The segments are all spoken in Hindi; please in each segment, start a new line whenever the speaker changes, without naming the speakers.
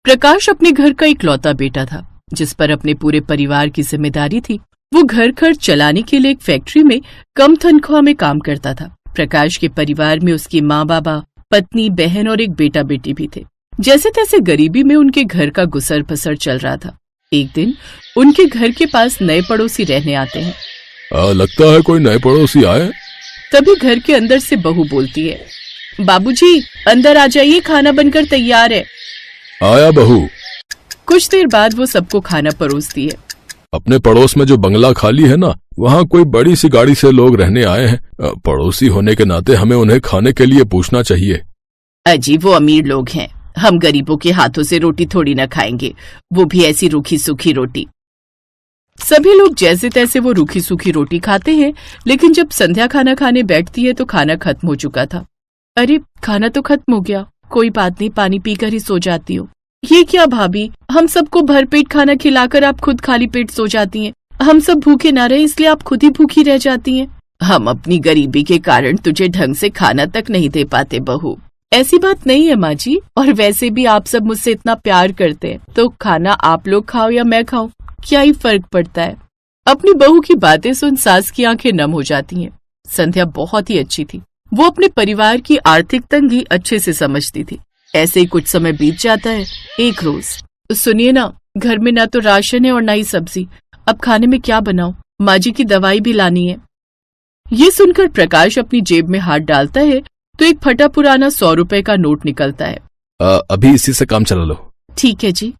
प्रकाश अपने घर का इकलौता बेटा था जिस पर अपने पूरे परिवार की जिम्मेदारी थी। वो घर खर्च चलाने के लिए एक फैक्ट्री में कम तनख्वाह में काम करता था। प्रकाश के परिवार में उसकी माँ बाबा, पत्नी, बहन और एक बेटा बेटी भी थे। जैसे तैसे गरीबी में उनके घर का गुसर बसर चल रहा था। एक दिन उनके घर के पास नए पड़ोसी रहने आते हैं।
लगता है कोई नए पड़ोसी आए।
तभी घर के अंदर से बहू बोलती है, बाबूजी अंदर आ जाइए, खाना बनकर तैयार है।
आया बहू।
कुछ देर बाद वो सबको खाना परोसती है।
अपने पड़ोस में जो बंगला खाली है ना, वहाँ कोई बड़ी सी गाड़ी से लोग रहने आए हैं। पड़ोसी होने के नाते हमें उन्हें खाने के लिए पूछना चाहिए।
अजी वो अमीर लोग हैं, हम गरीबों के हाथों से रोटी थोड़ी न खाएंगे, वो भी ऐसी रूखी सूखी रोटी। सभी लोग जैसे तैसे वो रूखी सूखी रोटी खाते हैं, लेकिन जब संध्या खाना खाने बैठती है तो खाना खत्म हो चुका था। अरे खाना तो खत्म हो गया, कोई बात नहीं, पानी पीकर ही सो जाती हूँ। ये क्या भाभी, हम सबको भरपेट खाना खिलाकर आप खुद खाली पेट सो जाती हैं। हम सब भूखे ना रहे इसलिए आप खुद ही भूखी रह जाती हैं। हम अपनी गरीबी के कारण तुझे ढंग से खाना तक नहीं दे पाते बहू। ऐसी बात नहीं है माँ जी, और वैसे भी आप सब मुझसे इतना प्यार करते हैं, तो खाना आप लोग खाओ या मैं खाऊं, क्या ही फर्क पड़ता है। अपनी बहू की बातें सुन सास की आंखें नम हो जाती हैं। संध्या बहुत ही अच्छी थी, वो अपने परिवार की आर्थिक तंगी अच्छे से समझती थी। ऐसे ही कुछ समय बीत जाता है। एक रोज, सुनिए ना, घर में ना तो राशन है और ना ही सब्जी, अब खाने में क्या बनाऊं, माँ जी की दवाई भी लानी है। ये सुनकर प्रकाश अपनी जेब में हाथ डालता है तो एक फटा पुराना 100 रुपए का नोट निकलता है।
अभी इसी से काम चला लो।
ठीक है जी।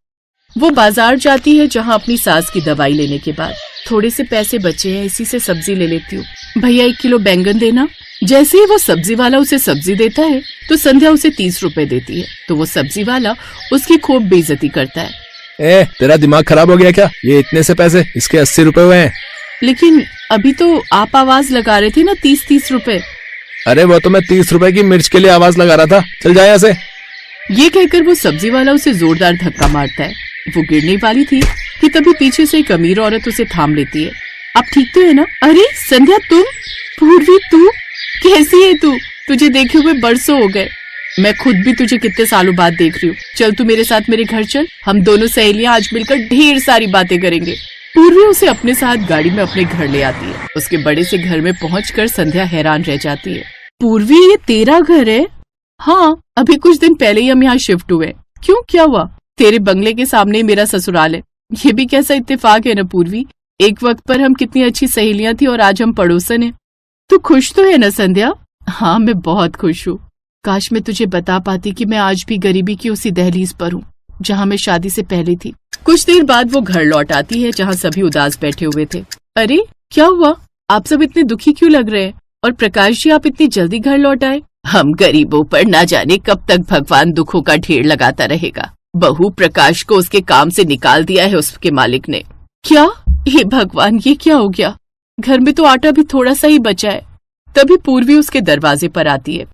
वो बाजार जाती है जहाँ अपनी सास की दवाई लेने के बाद थोड़े से पैसे बचे हैं, इसी से सब्जी ले लेती हूँ। भैया 1 किलो बैंगन देना। जैसे ही वो सब्जी वाला उसे सब्जी देता है तो संध्या उसे 30 रुपए देती है, तो वो सब्जी वाला उसकी खूब बेइज्जती करता है।
तेरा दिमाग खराब हो गया क्या? ये इतने से पैसे, इसके 80 रुपए हुए हैं।
लेकिन अभी तो आप आवाज लगा रहे थे ना 30-30 रुपए।
अरे वो तो मैं 30 रुपए की मिर्च के लिए आवाज लगा रहा था, चल जाए यहाँ से।
ये कहकर वो सब्जी वाला उसे जोरदार धक्का मारता है। वो गिरने वाली थी कि तभी पीछे से एक अमीर औरत उसे थाम लेती है। आप ठीक तो है ना? अरे संध्या तुम? पूर्वी तू? कैसी है तू? तुझे देखे हुए बरसों हो गए। मैं खुद भी तुझे कितने सालों बाद देख रही हूँ। चल तू मेरे साथ मेरे घर चल, हम दोनों सहेलियां आज मिलकर ढेर सारी बातें करेंगे। पूर्वी उसे अपने साथ गाड़ी में अपने घर ले आती है। उसके बड़े से घर में पहुंचकर संध्या हैरान रह जाती है। पूर्वी, ये तेरा घर है? हाँ, अभी कुछ दिन पहले ही हम यहाँ शिफ्ट हुए। क्यों, क्या हुआ? तेरे बंगले के सामने मेरा ससुराल है। ये भी कैसा इत्तेफाक है ना पूर्वी, एक वक्त पर हम कितनी अच्छी सहेलियां थी और आज हम पड़ोसन हैं। तू खुश तो है ना संध्या? हाँ, मैं बहुत खुश हूँ। काश मैं तुझे बता पाती कि मैं आज भी गरीबी की उसी दहलीज पर हूँ जहाँ मैं शादी से पहले थी। कुछ देर बाद वो घर लौट आती है जहाँ सभी उदास बैठे हुए थे। अरे क्या हुआ, आप सब इतने दुखी क्यों लग रहे हैं? और प्रकाश जी, आप इतनी जल्दी घर लौट आए? हम गरीबों पर ना जाने कब तक भगवान दुखों का ढेर लगाता रहेगा। बहू, प्रकाश को उसके काम से निकाल दिया है उसके मालिक ने। क्या? हे भगवान, ये क्या हो गया? घर में तो आटा भी थोड़ा सा ही बचा है। तभी पूर्वी उसके दरवाजे पर आती है।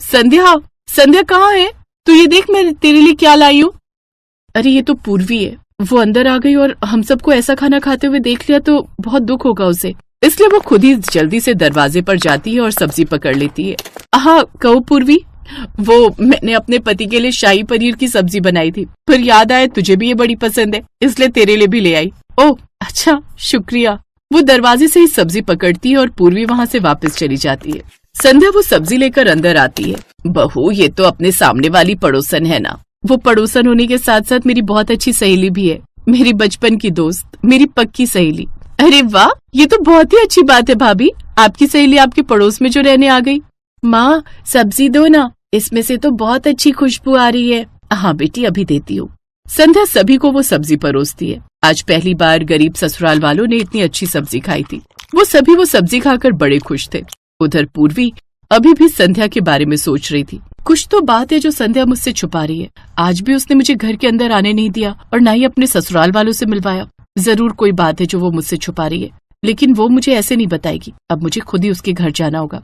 संध्या, संध्या कहाँ है? तू ये देख, मैं तेरे लिए क्या लाई हूँ। अरे ये तो पूर्वी है। वो अंदर आ गई और हम सबको ऐसा खाना खाते हुए देख लिया तो बहुत दुख होगा उसे, इसलिए वो खुद ही जल्दी से दरवाजे पर जाती है और सब्जी पकड़ लेती है। हाँ कहो पूर्वी, वो मैंने अपने पति के लिए शाही पनीर की सब्जी बनाई थी, फिर याद आया तुझे भी ये बड़ी पसंद है, इसलिए तेरे लिए भी ले आई। ओह अच्छा, शुक्रिया। वो दरवाजे से ही सब्जी पकड़ती है और पूर्वी वहाँ से वापस चली जाती है। संध्या वो सब्जी लेकर अंदर आती है। बहू, ये तो अपने सामने वाली पड़ोसन है ना? वो पड़ोसन होने के साथ साथ मेरी बहुत अच्छी सहेली भी है, मेरी बचपन की दोस्त, मेरी पक्की सहेली। अरे वाह, ये तो बहुत ही अच्छी बात है भाभी, आपकी सहेली आपके पड़ोस में जो रहने आ गई। माँ सब्जी दो ना, इसमें से तो बहुत अच्छी खुशबू आ रही है। हाँ बेटी, अभी देती हूँ। संध्या सभी को वो सब्जी परोसती है। आज पहली बार गरीब ससुराल वालों ने इतनी अच्छी सब्जी खाई थी। वो सभी वो सब्जी खाकर बड़े खुश थे। उधर पूर्वी अभी भी संध्या के बारे में सोच रही थी। कुछ तो बात है जो संध्या मुझसे छुपा रही है। आज भी उसने मुझे घर के अंदर आने नहीं दिया और न ही अपने ससुराल वालों से मिलवाया। जरूर कोई बात है जो वो मुझसे छुपा रही है, लेकिन वो मुझे ऐसे नहीं बताएगी। अब मुझे खुद ही उसके घर जाना होगा।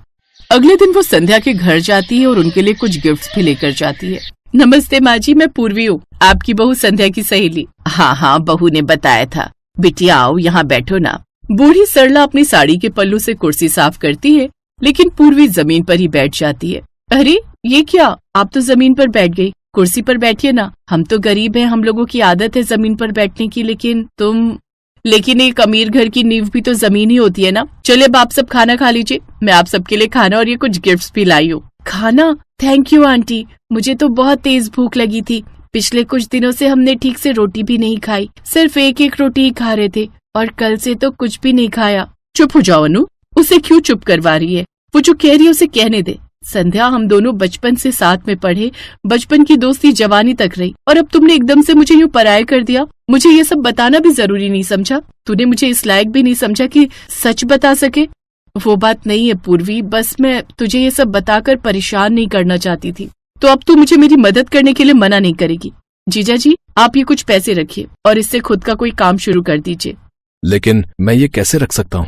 अगले दिन वो संध्या के घर जाती है और उनके लिए कुछ गिफ्ट्स भी लेकर जाती है। नमस्ते माँ जी, मैं पूर्वी हूँ, आपकी बहू संध्या की सहेली। हाँ हाँ, बहू ने बताया था। बिटिया आओ, यहाँ बैठो ना। बूढ़ी सरला अपनी साड़ी के पल्लू से कुर्सी साफ करती है, लेकिन पूर्वी जमीन पर ही बैठ जाती है। अरे ये क्या, आप तो जमीन पर बैठ गई, कुर्सी पर बैठिए ना। हम तो गरीब हैं, हम लोगों की आदत है जमीन पर बैठने की, लेकिन एक अमीर घर की नींव भी तो जमीन ही होती है ना। चलिए अब आप सब खाना खा लीजिए, मैं आप सबके लिए खाना और ये कुछ गिफ्ट्स भी लाई हूँ। खाना? थैंक यू आंटी, मुझे तो बहुत तेज भूख लगी थी। पिछले कुछ दिनों से हमने ठीक से रोटी भी नहीं खाई, सिर्फ एक एक रोटी ही खा रहे थे और कल से तो कुछ भी नहीं खाया। चुप हो जाओ अनु, उसे क्यों चुप करवा रही है? वो जो कह रही है उसे कहने दे। संध्या, हम दोनों बचपन से साथ में पढ़े, बचपन की दोस्ती जवानी तक रही और अब तुमने एकदम से मुझे यूं पराया कर दिया। मुझे ये सब बताना भी जरूरी नहीं समझा? तूने मुझे इस लायक भी नहीं समझा कि सच बता सके? वो बात नहीं है पूर्वी, बस मैं तुझे ये सब बताकर परेशान नहीं करना चाहती थी। तो अब तू मुझे मेरी मदद करने के लिए मना नहीं करेगी। जीजा जी, आप ये कुछ पैसे रखिए और इससे खुद का कोई काम शुरू कर दीजिए।
लेकिन मैं ये कैसे रख सकता हूँ?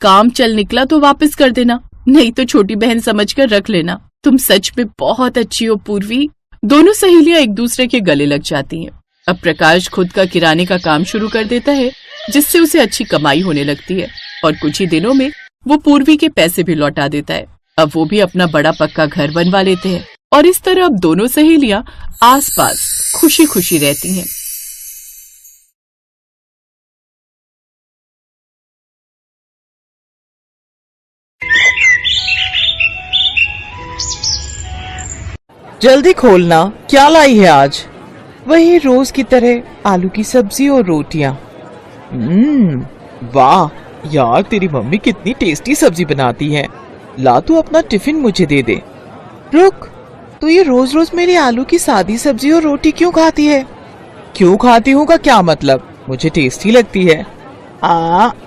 काम चल निकला तो वापस कर देना, नहीं तो छोटी बहन समझकर रख लेना। तुम सच में बहुत अच्छी हो पूर्वी। दोनों सहेलियां एक दूसरे के गले लग जाती हैं। अब प्रकाश खुद का किराने का काम शुरू कर देता है, जिससे उसे अच्छी कमाई होने लगती है और कुछ ही दिनों में वो पूर्वी के पैसे भी लौटा देता है। अब वो भी अपना बड़ा पक्का घर बनवा लेते हैं और इस तरह अब दोनों सहेलियां आसपास खुशी खुशी रहती हैं।
जल्दी खोलना, क्या लाई है आज? वही रोज की तरह आलू की सब्जी और रोटियां। वाह यार, तेरी मम्मी कितनी टेस्टी सब्जी बनाती है। ला तू अपना टिफिन मुझे दे दे। रुक, तू ये रोज रोज मेरी आलू की सादी सब्जी और रोटी क्यों खाती है? क्यों खाती हूँ का क्या मतलब? मुझे टेस्टी लगती है।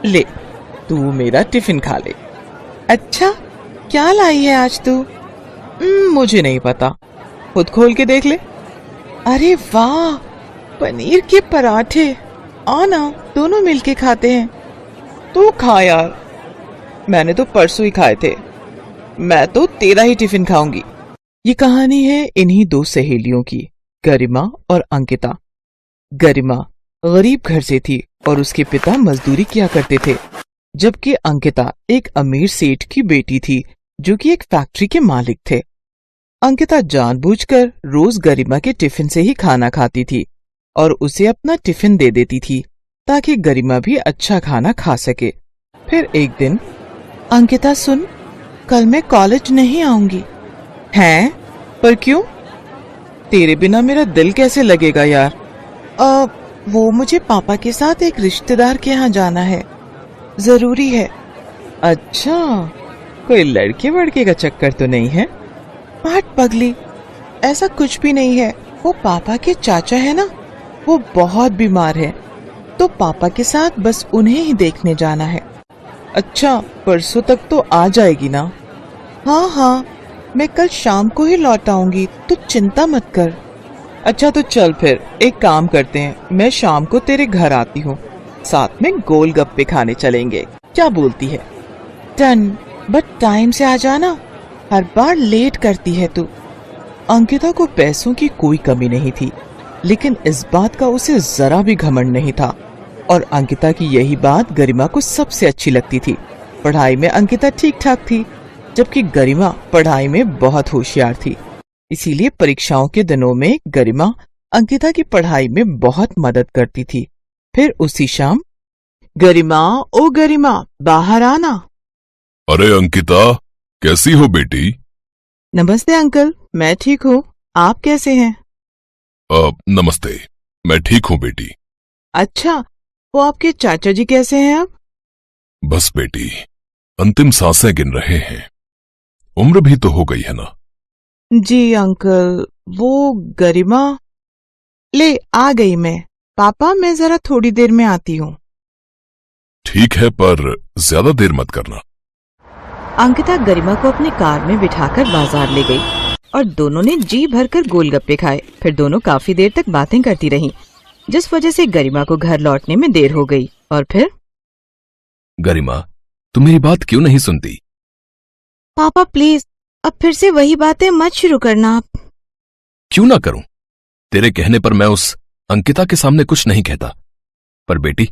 ले, तू मेरा टिफिन खा ले। अच्छा, क्या लाई है आज तू? मुझे नहीं पता, खुद खोल के देख ले। अरे वाह, पनीर के पराठे। आना, दोनों मिलके खाते हैं। तू खा यार, मैंने तो परसों ही खाए थे। मैं तो तेरा ही टिफिन खाऊंगी। ये कहानी है इन्हीं दो सहेलियों की, गरिमा और अंकिता। गरिमा गरीब घर से थी और उसके पिता मजदूरी किया करते थे, जबकि अंकिता एक अमीर सेठ की बेटी थी जो कि एक फैक्ट्री के मालिक थे। अंकिता जानबूझकर रोज गरिमा के टिफिन से ही खाना खाती थी और उसे अपना टिफिन दे देती थी ताकि गरिमा भी अच्छा खाना खा सके। फिर एक दिन, अंकिता सुन, कल मैं कॉलेज नहीं आऊंगी। हैं? पर क्यों? तेरे बिना मेरा दिल कैसे लगेगा यार? वो मुझे पापा के साथ एक रिश्तेदार के यहाँ जाना है, जरूरी है। अच्छा, कोई लड़के वड़के का चक्कर तो नहीं है? हट पगली, ऐसा कुछ भी नहीं है। वो पापा के चाचा है ना, वो बहुत बीमार है, तो पापा के साथ बस उन्हें ही देखने जाना है। अच्छा, परसों तक तो आ जाएगी ना? हाँ, मैं कल शाम को ही लौट आऊंगी, तू चिंता मत कर। अच्छा तो चल फिर एक काम करते हैं, मैं शाम को तेरे घर आती हूँ, साथ में गोलगप्पे खाने चलेंगे, क्या बोलती है? डन, बट टाइम से आ जाना, हर बार लेट करती है तू। अंकिता को पैसों की कोई कमी नहीं थी, लेकिन इस बात का उसे जरा भी घमंड नहीं था और अंकिता की यही बात गरिमा को सबसे अच्छी लगती थी। पढ़ाई में अंकिता ठीक ठाक थी, जबकि गरिमा पढ़ाई में बहुत होशियार थी। इसीलिए परीक्षाओं के दिनों में गरिमा अंकिता की पढ़ाई में बहुत मदद करती थी। फिर उसी शाम, गरिमा, ओ गरिमा, बाहर आना।
अरे अंकिता, कैसी हो बेटी?
नमस्ते अंकल, मैं ठीक हूँ, आप कैसे हैं?
नमस्ते, मैं ठीक हूँ बेटी।
अच्छा, वो आपके चाचा जी कैसे हैं अब?
बस बेटी, अंतिम सांसें गिन रहे हैं, उम्र भी तो हो गई है ना।
जी अंकल, वो गरिमा। ले, आ गई मैं। पापा, मैं जरा थोड़ी देर में आती हूँ।
ठीक है, पर ज्यादा देर मत करना।
अंकिता गरिमा को अपनी कार में बिठाकर बाजार ले गई और दोनों ने जी भरकर गोलगप्पे खाए। फिर दोनों काफी देर तक बातें करती रहीं, जिस वजह से गरिमा को घर लौटने में देर हो गई। और फिर,
गरिमा, तुम मेरी बात क्यों नहीं सुनती?
पापा प्लीज, अब फिर से वही बातें मत शुरू करना आप।
क्यों ना करूं? तेरे कहने पर मैं उस अंकिता के सामने कुछ नहीं कहता, पर बेटी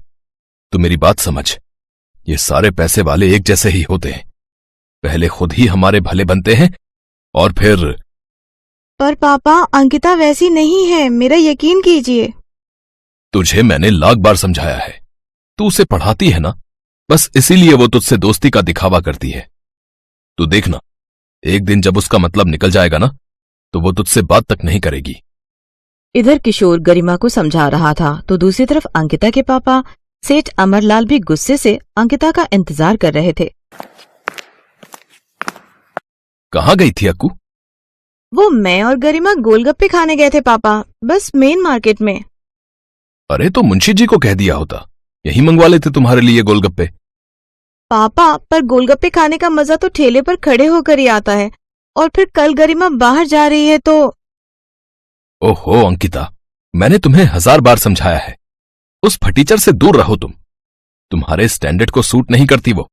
तू मेरी बात समझ, ये सारे पैसे वाले एक जैसे ही होते हैं। पहले खुद ही हमारे भले बनते हैं और फिर
पर पापा अंकिता वैसी नहीं है, मेरा यकीन कीजिए।
तुझे मैंने लाख बार समझाया है, तू उसे पढ़ाती है ना, बस इसीलिए वो तुझसे दोस्ती का दिखावा करती है। तू देखना, एक दिन जब उसका मतलब निकल जाएगा ना, तो वो तुझसे बात तक नहीं करेगी।
इधर किशोर गरिमा को समझा रहा था तो दूसरी तरफ अंकिता के पापा सेठ अमरलाल भी गुस्से से अंकिता का इंतजार कर रहे थे।
कहाँ गई थी अक्कू?
वो मैं और गरिमा गोलगप्पे खाने गए थे पापा, बस मेन मार्केट में।
अरे तो मुंशी जी को कह दिया होता, यही मंगवा लेते तुम्हारे लिए गोलगप्पे।
पापा पर गोलगप्पे खाने का मजा तो ठेले पर खड़े होकर ही आता है, और फिर कल गरिमा बाहर जा रही है तो।
ओहो अंकिता, मैंने तुम्हें 1000 बार समझाया है, उस फटीचर से दूर रहो तुम। तुम्हारे स्टैंडर्ड को सूट नहीं करती वो।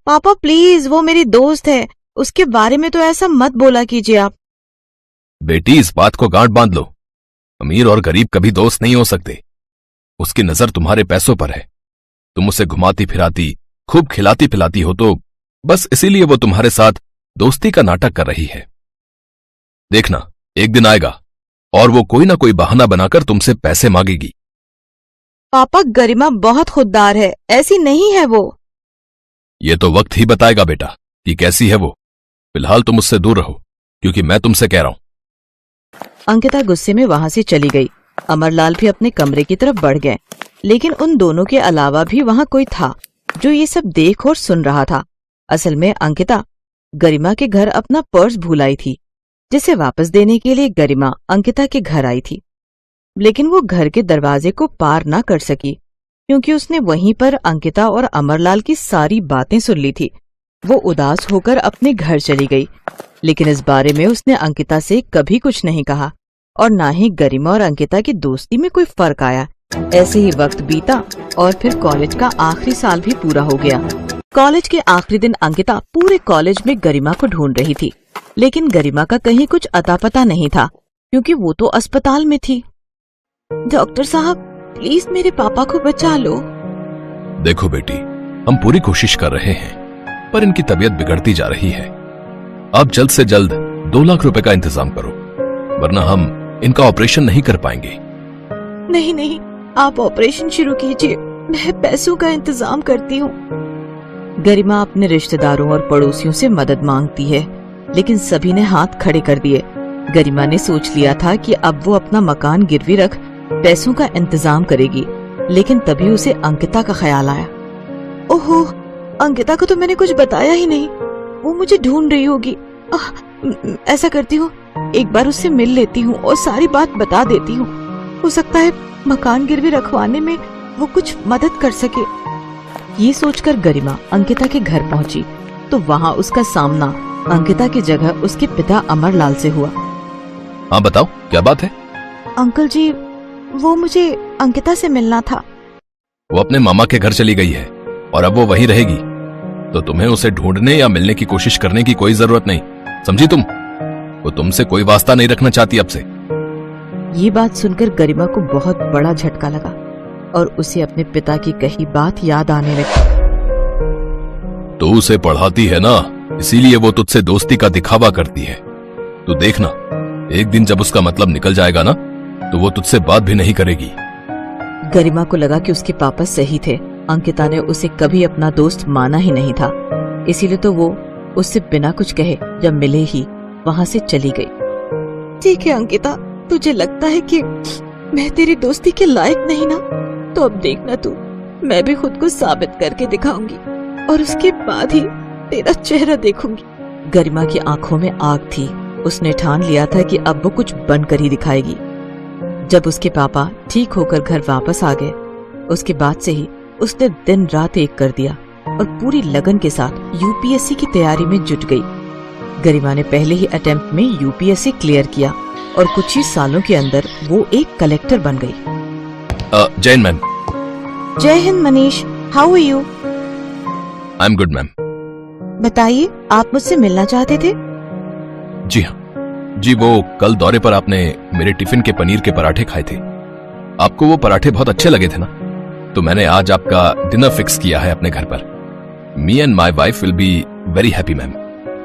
पापा प्लीज, वो मेरी दोस्त है, उसके बारे में तो ऐसा मत बोला कीजिए आप।
बेटी इस बात को गांठ बांध लो, अमीर और गरीब कभी दोस्त नहीं हो सकते। उसकी नजर तुम्हारे पैसों पर है, तुम उसे घुमाती फिराती खूब खिलाती पिलाती हो, तो बस इसीलिए वो तुम्हारे साथ दोस्ती का नाटक कर रही है। देखना एक दिन आएगा और वो कोई ना कोई बहाना बनाकर तुमसे पैसे मांगेगी।
पापा गरिमा बहुत खुददार है, ऐसी नहीं है वो।
ये तो वक्त ही बताएगा बेटा कि कैसी है वो। फिलहाल तुम उससे दूर रहो, क्योंकि मैं तुमसे कह रहा हूं।
अंकिता गुस्से में वहां से चली गई। अमरलाल भी अपने कमरे की तरफ बढ़ गए, लेकिन उन दोनों के अलावा भी वहां कोई था जो ये सब देख और सुन रहा था। असल में अंकिता गरिमा के घर अपना पर्स भूल आई थी, जिसे वापस देने के लिए गरिमा अंकिता के घर आई थी। लेकिन वो घर के दरवाजे को पार न कर सकी, क्योंकि उसने वहीं पर अंकिता और अमरलाल की सारी बातें सुन ली थी। वो उदास होकर अपने घर चली गई, लेकिन इस बारे में उसने अंकिता से कभी कुछ नहीं कहा, और ना ही गरिमा और अंकिता की दोस्ती में कोई फर्क आया। ऐसे ही वक्त बीता और फिर कॉलेज का आखिरी साल भी पूरा हो गया। कॉलेज के आखिरी दिन अंकिता पूरे कॉलेज में गरिमा को ढूंढ रही थी, लेकिन गरिमा का कहीं कुछ अता पता नहीं था, क्योंकि वो तो अस्पताल में थी। डॉक्टर साहब प्लीज मेरे पापा को बचा लो।
देखो बेटी, हम पूरी कोशिश कर रहे हैं, पर इनकी तबीयत बिगड़ती जा रही है। आप जल्द से जल्द 2 लाख रुपए का इंतजाम करो, वरना हम इनका ऑपरेशन नहीं कर पाएंगे।
नहीं नहीं, आप ऑपरेशन शुरू कीजिए, मैं पैसों का इंतजाम करती हूँ।
गरिमा अपने रिश्तेदारों और पड़ोसियों से मदद मांगती है, लेकिन सभी ने हाथ खड़े कर दिए। गरिमा ने सोच लिया था कि अब वो अपना मकान गिरवी रख पैसों का इंतजाम करेगी, लेकिन तभी उसे अंकिता का ख्याल आया।
ओहो, अंकिता को तो मैंने कुछ बताया ही नहीं, वो मुझे ढूंढ रही होगी। ऐसा करती हूँ, एक बार उससे मिल लेती हूँ और सारी बात बता देती हूँ। हो सकता है मकान गिरवी रखवाने में वो कुछ मदद कर सके।
ये सोचकर गरिमा अंकिता के घर पहुंची, तो वहाँ उसका सामना अंकिता की जगह उसके पिता अमरलाल से हुआ।
हाँ बताओ, क्या बात है?
अंकल जी, वो मुझे अंकिता से मिलना था।
वो अपने मामा के घर चली गई है और अब वो वहीं रहेगी, तो तुम्हें उसे ढूंढने या मिलने की कोशिश करने की कोई जरूरत नहीं, समझी तुम? वो तुमसे कोई वास्ता नहीं रखना चाहती अब से।
ये बात सुनकर गरिमा को बहुत बड़ा झटका लगा और उसे अपने पिता की कही बात याद आने लगी।
तो उसे पढ़ाती है ना, इसीलिए वो तुझसे दोस्ती का दिखावा करती है। तो देखना, एक दिन जब उसका मतलब निकल जाएगा ना, तो वो तुझसे बात भी नहीं करेगी।
गरिमा को लगा कि उसके पापा सही थे। अंकिता ने उसे कभी अपना दोस्त माना ही नहीं था, इसीलिए तो वो उससे बिना कुछ कहे जब मिले ही वहां से चली गई।
ठीक है अंकिता, तुझे लगता है कि मैं तेरी दोस्ती के लायक नहीं ना, तो अब देखना तू, मैं भी खुद को साबित करके दिखाऊंगी और उसके बाद ही तेरा चेहरा देखूंगी।
गरिमा की आंखों में आग थी। उसने ठान लिया था कि अब वो कुछ बनकर ही दिखाएगी। जब उसके पापा ठीक होकर घर वापस आ गए, उसके बाद से ही उसने दिन रात एक कर दिया और पूरी लगन के साथ यूपीएससी की तैयारी में जुट गई। गरिमा ने पहले ही अटेम्प्ट में यूपीएससी क्लियर किया और कुछ ही सालों के अंदर वो एक कलेक्टर बन गई।
जैन मैम।
जय हिंद Manish, how are you?
I am good ma'am.
बताइए, आप मुझसे मिलना चाहते थे?
जी हाँ जी, वो कल दौरे पर आपने मेरे टिफिन के पनीर के पराठे खाए थे। आपको वो पराठे बहुत अच्छे लगे थे ना, तो मैंने आज आपका डिनर फिक्स किया है अपने घर पर। Me and my wife will be very happy ma'am.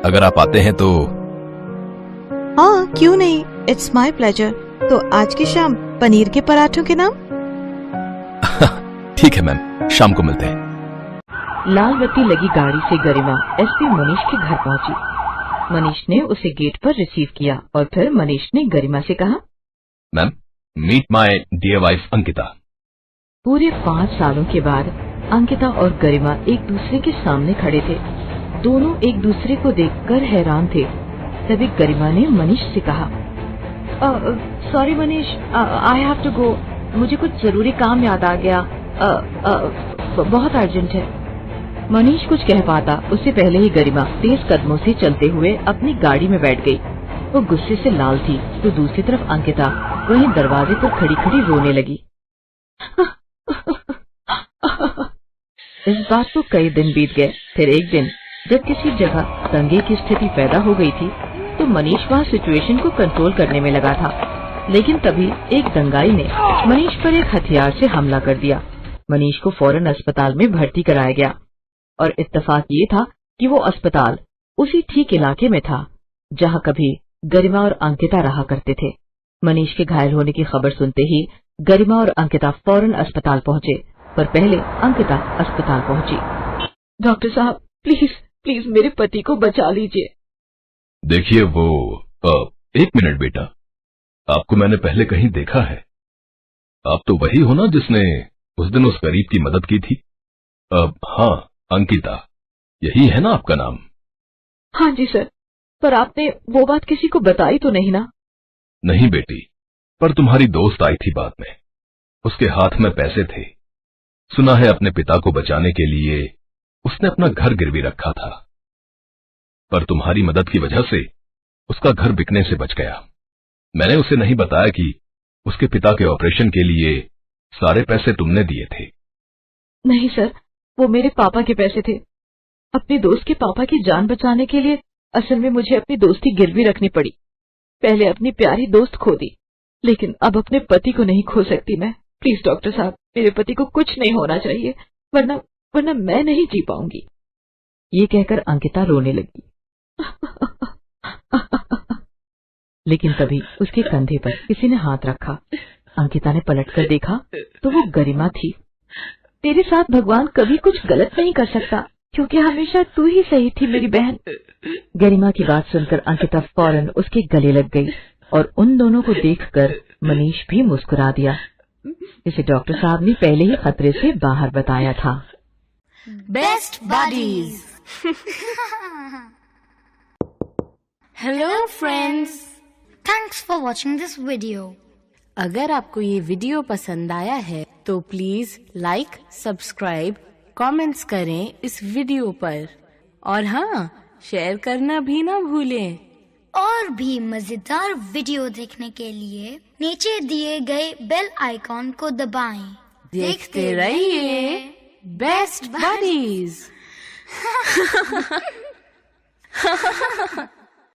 अगर आप आते हैं तो
हाँ, क्यों नहीं, इट्स माई प्लेजर। तो आज की शाम पनीर के पराठों के नाम।
ठीक है मैम, शाम को मिलते हैं।
लाल बत्ती लगी गाड़ी से गरिमा एसपी मनीष के घर पहुंची। मनीष ने उसे गेट पर रिसीव किया और फिर मनीष ने गरिमा से कहा,
ma'am, meet my dear wife Ankita.
पूरे 5 सालों के बाद अंकिता और गरिमा एक दूसरे के सामने खड़े थे। दोनों एक दूसरे को देखकर हैरान थे। तभी गरिमा ने मनीष से कहा, sorry Manish, I have to go. मुझे कुछ जरूरी काम याद आ गया। बहुत अर्जेंट है। मनीष कुछ कह पाता उससे पहले ही गरिमा तेज कदमों से चलते हुए अपनी गाड़ी में बैठ गई। वो गुस्से से लाल थी तो दूसरी तरफ अंकिता वहीं दरवाजे पर खड़ी खड़ी रोने लगी। इस बात को कई दिन बीत गए। फिर एक दिन जब किसी जगह दंगे की स्थिति पैदा हो गई थी तो मनीष वहाँ सिचुएशन को कंट्रोल करने में लगा था। लेकिन तभी एक दंगाई ने मनीष पर एक हथियार से हमला कर दिया। मनीष को फौरन अस्पताल में भर्ती कराया गया और इत्तेफाक ये था कि वो अस्पताल उसी ठीक इलाके में था जहाँ कभी गरिमा और अंकिता रहा करते थे। मनीष के घायल होने की खबर सुनते ही गरिमा और अंकिता फौरन अस्पताल पहुंचे, पर पहले अंकिता अस्पताल पहुंची। डॉक्टर साहब, प्लीज प्लीज मेरे पति को बचा लीजिए।
देखिए वो एक मिनट बेटा, आपको मैंने पहले कहीं देखा है। आप तो वही हो ना जिसने उस दिन उस गरीब की मदद की थी? हाँ, अंकिता, यही है ना आपका नाम?
हाँ जी सर, पर आपने वो बात किसी को बताई तो नहीं ना?
नहीं बेटी, पर तुम्हारी दोस्त आई थी बाद में। उसके हाथ में पैसे थे। सुना है अपने पिता को बचाने के लिए उसने अपना घर गिरवी रखा था, पर तुम्हारी मदद की वजह से उसका घर बिकने से बच गया। मैंने उसे नहीं बताया कि उसके पिता के ऑपरेशन के लिए सारे पैसे तुमने दिए थे।
नहीं सर, वो मेरे पापा के पैसे थे। अपने दोस्त के पापा की जान बचाने के लिए असल में मुझे अपनी दोस्ती गिरवी रखनी पड़ी। पहले अपनी प्यारी दोस्त खो दी, लेकिन अब अपने पति को नहीं खो सकती मैं। प्लीज डॉक्टर साहब, मेरे पति को कुछ नहीं होना चाहिए, वरना मैं नहीं जी पाऊंगी। ये कहकर अंकिता रोने लगी। लेकिन तभी उसके कंधे पर किसी ने हाथ रखा। अंकिता ने पलटकर देखा तो वो गरिमा थी। तेरे साथ भगवान कभी कुछ गलत नहीं कर सकता, क्योंकि हमेशा तू ही सही थी मेरी बहन। गरिमा की बात सुनकर अंकिता फौरन उसके गले लग गई और उन दोनों को देखकर मनीष भी मुस्कुरा दिया, जिसे डॉक्टर साहब ने पहले ही खतरे से बाहर बताया था।
Best buddies. Hello friends, thanks for watching this video. अगर आपको ये वीडियो पसंद आया है तो प्लीज लाइक, सब्सक्राइब, कमेंट्स करें इस वीडियो पर, और हाँ, शेयर करना भी ना भूलें। और भी मजेदार वीडियो देखने के लिए नीचे दिए गए बेल आइकॉन को दबाएं। देखते रहिए बेस्ट बडीज।